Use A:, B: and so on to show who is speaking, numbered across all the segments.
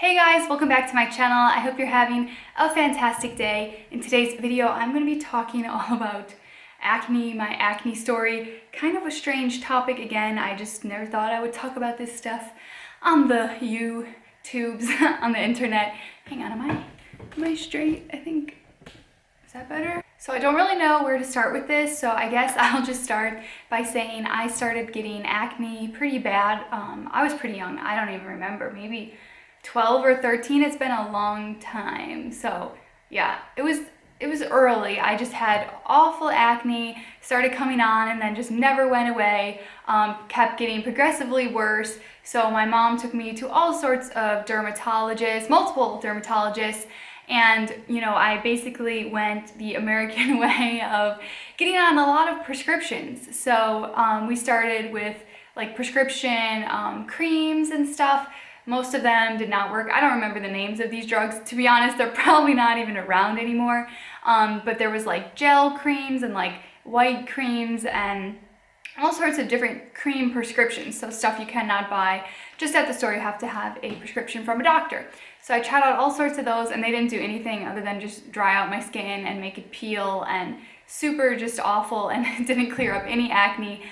A: Hey guys, welcome back to my channel. I hope you're having a fantastic day. In today's video, I'm going to be talking all about acne, my acne story. Kind of a strange topic again. I just never thought I would talk about this stuff on the YouTubes, on the internet. Hang on, am I straight? I think, is that better? So I don't really know where to start with this, so I guess I'll just start by saying I started getting acne pretty bad. I was pretty young. I don't even remember, maybe 12 or 13. It's been a long time. So yeah, it was early. I just had awful acne, started coming on and then just never went away, kept getting progressively worse. So my mom took me to all sorts of dermatologists, multiple dermatologists, and I basically went the American way of getting on a lot of prescriptions. So we started with like prescription creams and stuff. Most of them did not work. I don't remember the names of these drugs. To be honest, they're probably not even around anymore. But there was like gel creams and like white creams and all sorts of different cream prescriptions. So stuff you cannot buy just at the store. You have to have a prescription from a doctor. So I tried out all sorts of those and they didn't do anything other than just dry out my skin and make it peel and super just awful, and it didn't clear up any acne.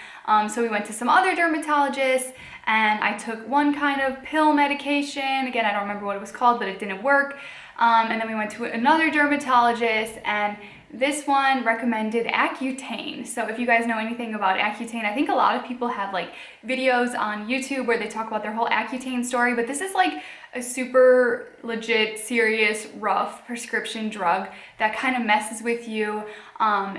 A: So we went to some other dermatologists and I took one kind of pill medication. Again, I don't remember what it was called, but it didn't work. And then we went to another dermatologist and this one recommended Accutane. So if you guys know anything about Accutane, I think a lot of people have like videos on YouTube where they talk about their whole Accutane story, but this is like a super legit, serious, rough prescription drug that kind of messes with you.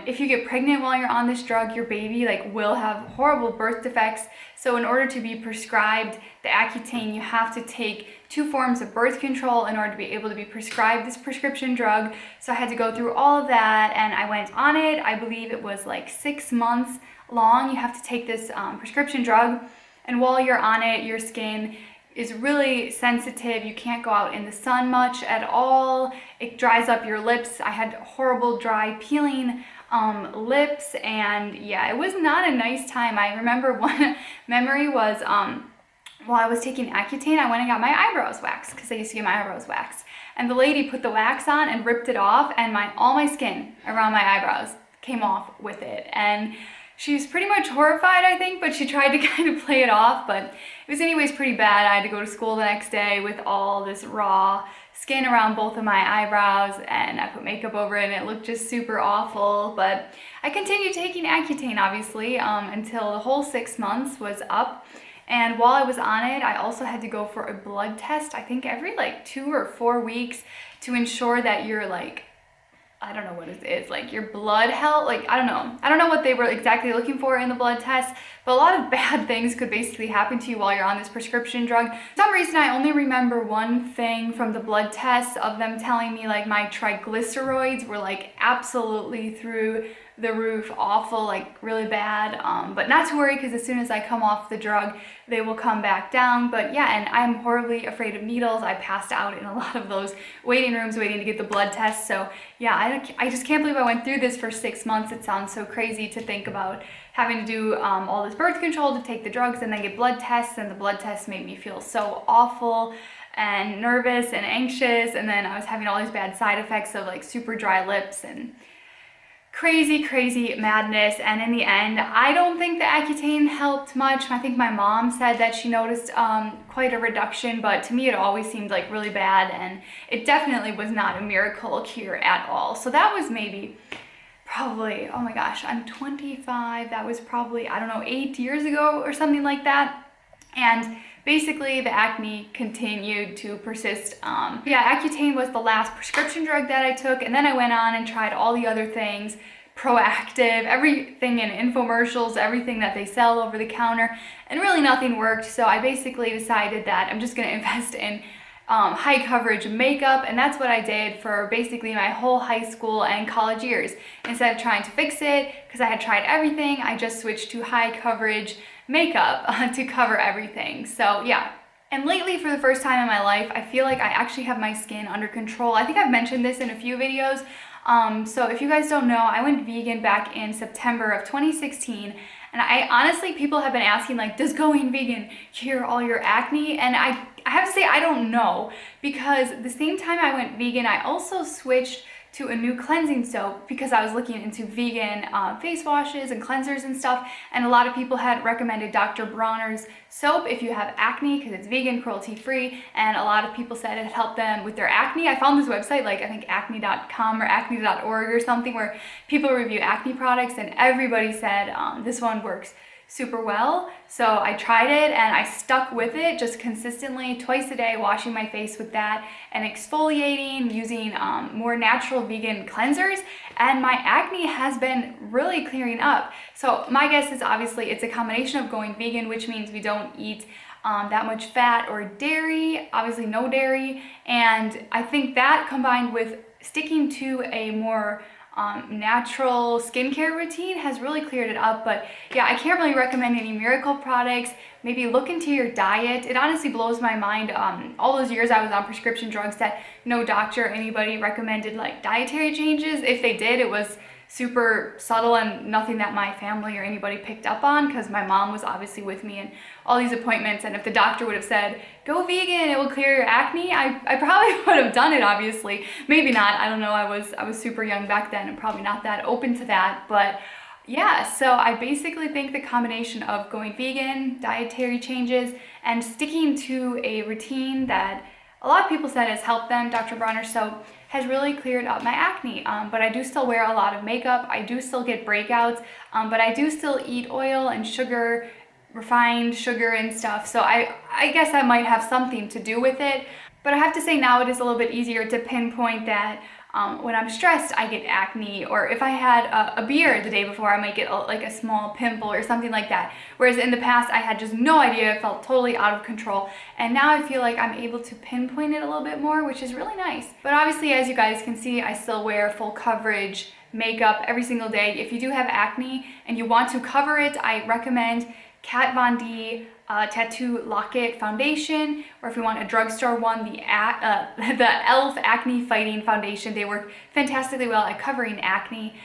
A: If you get pregnant while you're on this drug, your baby will have horrible birth defects. So in order to be prescribed the Accutane, you have to take 2 forms of birth control in order to be able to be prescribed this prescription drug. So I had to go through all of that and I went on it. I believe it was like 6 months long. You have to take this prescription drug, and while you're on it, your skin is really sensitive. You can't go out in the sun much at all. It dries up your lips. I had horrible dry peeling lips, and yeah, it was not a nice time. I remember one memory was while I was taking Accutane, I went and got my eyebrows waxed because I used to get my eyebrows waxed, and the lady put the wax on and ripped it off, and all my skin around my eyebrows came off with it. And she was pretty much horrified, I think, but she tried to kind of play it off. But it was anyways pretty bad. I had to go to school the next day with all this raw skin around both of my eyebrows, and I put makeup over it and it looked just super awful. But I continued taking Accutane, obviously, until the whole 6 months was up. And while I was on it, I also had to go for a blood test, I think every like 2 or 4 weeks, to ensure that you're I don't know what it is, like your blood health, I don't know what they were exactly looking for in the blood test, but a lot of bad things could basically happen to you while you're on this prescription drug. For some reason, I only remember one thing from the blood test of them telling me like my triglycerides were like absolutely through the roof, awful, like really bad, but not to worry because as soon as I come off the drug, they will come back down. But yeah, and I'm horribly afraid of needles. I passed out in a lot of those waiting rooms waiting to get the blood test. So yeah, I just can't believe I went through this for 6 months. It sounds so crazy to think about having to do all this birth control to take the drugs and then get blood tests, and the blood tests made me feel so awful and nervous and anxious, and then I was having all these bad side effects of like super dry lips and crazy madness. And in the end, I don't think the Accutane helped much. I think my mom said that she noticed quite a reduction, but to me it always seemed like really bad, and it definitely was not a miracle cure at all. So that was probably, oh my gosh, I'm 25, that was probably, I don't know, 8 years ago or something like that. And basically the acne continued to persist. Yeah, Accutane was the last prescription drug that I took, and then I went on and tried all the other things, Proactive, everything in infomercials, everything that they sell over the counter, and really nothing worked. So I basically decided that I'm just gonna invest in high coverage makeup, and that's what I did for basically my whole high school and college years. Instead of trying to fix it, because I had tried everything, I just switched to high coverage makeup to cover everything. So yeah. And lately, for the first time in my life, I feel like I actually have my skin under control. I think I've mentioned this in a few videos. So if you guys don't know, I went vegan back in September of 2016, and I honestly, people have been asking like, does going vegan cure all your acne? And I have to say I don't know, because the same time I went vegan, I also switched to a new cleansing soap because I was looking into vegan face washes and cleansers and stuff, and a lot of people had recommended Dr. Bronner's soap if you have acne because it's vegan, cruelty-free, and a lot of people said it helped them with their acne. I found this website, like I think acne.com or acne.org or something, where people review acne products, and everybody said this one works super well. So I tried it and I stuck with it just consistently, twice a day, washing my face with that and exfoliating, using more natural vegan cleansers, and my acne has been really clearing up. So my guess is obviously it's a combination of going vegan, which means we don't eat that much fat or dairy, obviously no dairy, and I think that combined with sticking to a more natural skincare routine has really cleared it up. But yeah, I can't really recommend any miracle products. Maybe look into your diet. It honestly blows my mind, all those years I was on prescription drugs, that no doctor or anybody recommended like dietary changes. If they did, it was super subtle and nothing that my family or anybody picked up on, because my mom was obviously with me in all these appointments, and if the doctor would have said, go vegan, it will clear your acne, I probably would have done it, obviously. Maybe not, I don't know, I was super young back then and probably not that open to that, but yeah, so I basically think the combination of going vegan, dietary changes, and sticking to a routine that a lot of people said has helped them, Dr. Bronner soap, has really cleared up my acne. But I do still wear a lot of makeup, I do still get breakouts, but I do still eat oil and sugar, refined sugar and stuff, so I guess that might have something to do with it. But I have to say now it is a little bit easier to pinpoint that when I'm stressed, I get acne, or if I had a beer the day before, I might get like a small pimple or something like that. Whereas in the past, I had just no idea, I felt totally out of control. And now I feel like I'm able to pinpoint it a little bit more, which is really nice. But obviously, as you guys can see, I still wear full coverage makeup every single day. If you do have acne and you want to cover it, I recommend Kat Von D Tattoo Locket Foundation, or if you want a drugstore one, the e.l.f. Acne Fighting Foundation. They work fantastically well at covering acne.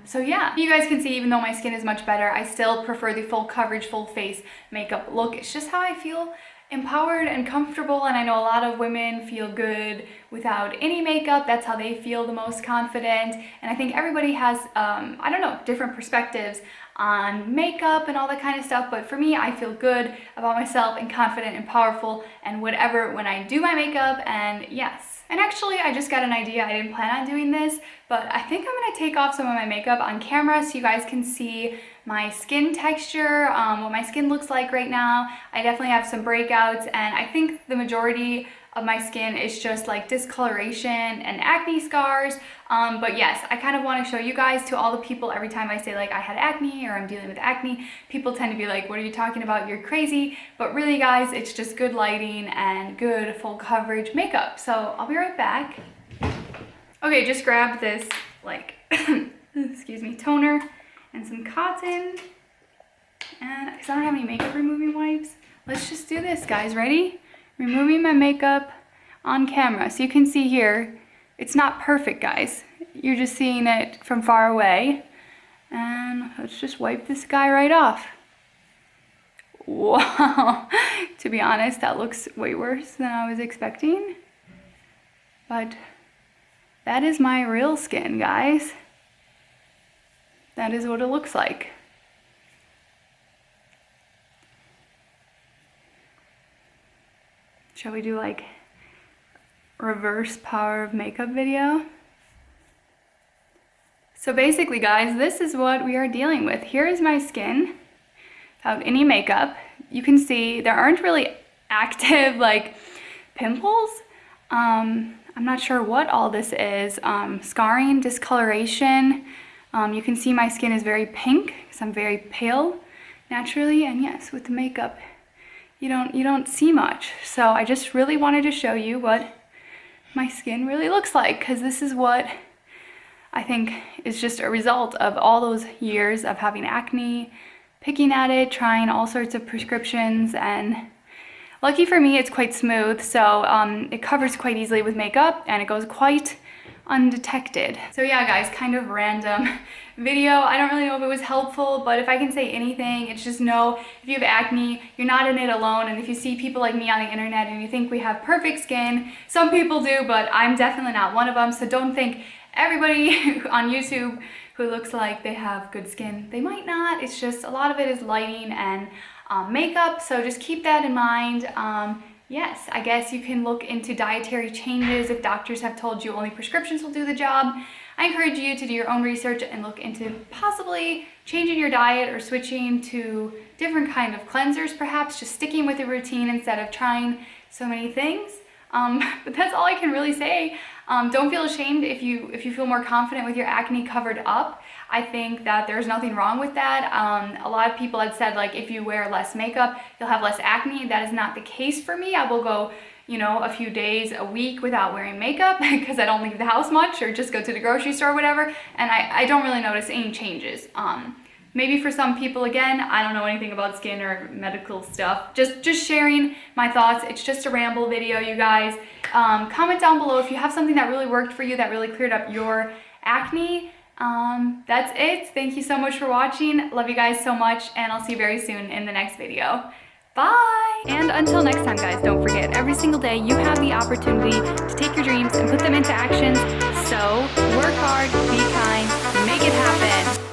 A: So yeah, you guys can see, even though my skin is much better, I still prefer the full coverage, full face makeup look. It's just how I feel empowered and comfortable, and I know a lot of women feel good without any makeup. That's how they feel the most confident, and I think everybody has, I don't know, different perspectives on makeup and all that kind of stuff, but for me, I feel good about myself and confident and powerful and whatever when I do my makeup. And yes, and actually I just got an idea. I didn't plan on doing this, but I think I'm gonna take off some of my makeup on camera so you guys can see my skin texture, what my skin looks like right now. I definitely have some breakouts, and I think the majority of my skin is just like discoloration and acne scars. But yes, I kind of want to show you guys, to all the people, every time I say like I had acne or I'm dealing with acne, people tend to be like, what are you talking about? You're crazy. But really guys, it's just good lighting and good full coverage makeup. So I'll be right back. Okay, just grabbed this like, excuse me, toner and some cotton. And because I don't have any makeup removing wipes, let's just do this, guys. Ready? Removing my makeup on camera. So you can see here, it's not perfect, guys. You're just seeing it from far away. And let's just wipe this guy right off. Wow. To be honest, that looks way worse than I was expecting. But that is my real skin, guys. That is what it looks like. Shall we do like reverse power of makeup video? So basically guys, this is what we are dealing with. Here is my skin without any makeup. You can see there aren't really active like pimples. I'm not sure what all this is. Scarring, discoloration. You can see my skin is very pink because I'm very pale naturally, and yes, with the makeup you don't see much. So I just really wanted to show you what my skin really looks like, because this is what I think is just a result of all those years of having acne, picking at it, trying all sorts of prescriptions, and lucky for me it's quite smooth, so it covers quite easily with makeup, and it goes quite undetected. So yeah, guys, kind of random video. I don't really know if it was helpful, but if I can say anything, it's just know if you have acne, you're not in it alone. And if you see people like me on the internet and you think we have perfect skin, some people do, but I'm definitely not one of them. So don't think everybody on YouTube who looks like they have good skin, they might not. It's just a lot of it is lighting and makeup, so just keep that in mind. Yes, I guess you can look into dietary changes if doctors have told you only prescriptions will do the job. I encourage you to do your own research and look into possibly changing your diet or switching to different kind of cleansers, perhaps just sticking with a routine instead of trying so many things. But that's all I can really say. Don't feel ashamed if you feel more confident with your acne covered up. I think that there's nothing wrong with that. A lot of people had said, like, if you wear less makeup, you'll have less acne. That is not the case for me. I will go, you know, a few days a week without wearing makeup because I don't leave the house much or just go to the grocery store or whatever, and I don't really notice any changes. Maybe for some people, again, I don't know anything about skin or medical stuff. Just sharing my thoughts. It's just a ramble video, you guys. Comment down below if you have something that really worked for you, that really cleared up your acne. That's it. Thank you so much for watching. Love you guys so much, and I'll see you very soon in the next video. Bye! And until next time, guys, don't forget, every single day you have the opportunity to take your dreams and put them into action. So work hard, be kind, make it happen.